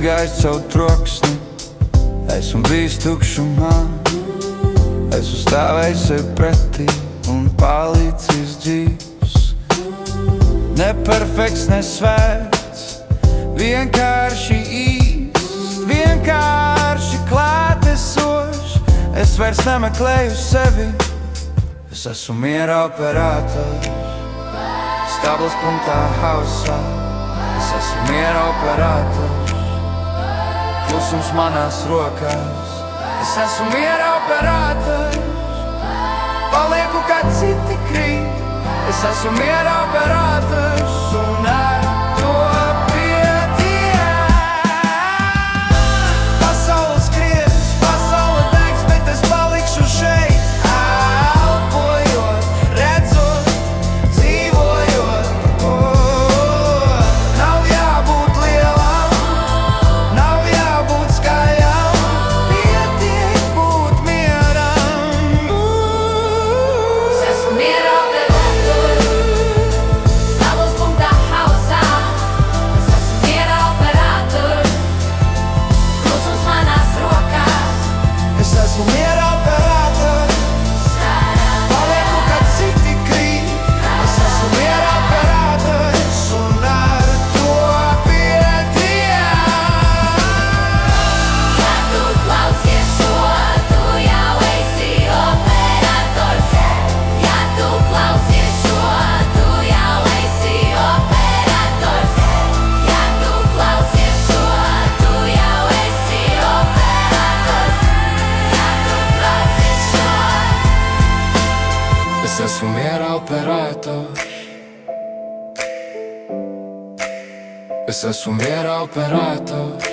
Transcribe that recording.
izgājis caur troksni, esmu bijis tukšumā, esmu stāvējis sev pretī un palicis dzīvs. Neperfekts, nesvēts, vienkārši īsts, vienkārši klātesošs. Es vairs nemeklēju sevi, es esmu miera operators, stabils punktā hausā. Es esmu miera operators, klusums manās rokās. Es esmu miera operators, palieku, kad citi krīt. Es esmu miera operators un ar to pietiek. Pasaule skries, pasaule degs, bet es palikšu šeit, elpojot, redzot, dzīvojot. Nav jābūt lielam, nav jābūt skaļam, pietiek būt mieram. Es esmu miera operators, stabils punktā hausā. Es esmu miera operators, klusums manās rokās. Es esmu miera operators, palieku, kad citi krīt. Es esmu miera operators un ar to pietiek. Ja tu klausies šo, tu jau esi operators. Ja tu klausies šo, tu jau esi operators. Ja tu klausies šo, tu jau esi operators. Ja tu klausies šo. Es esmu miera operators. Es esmu miera operators.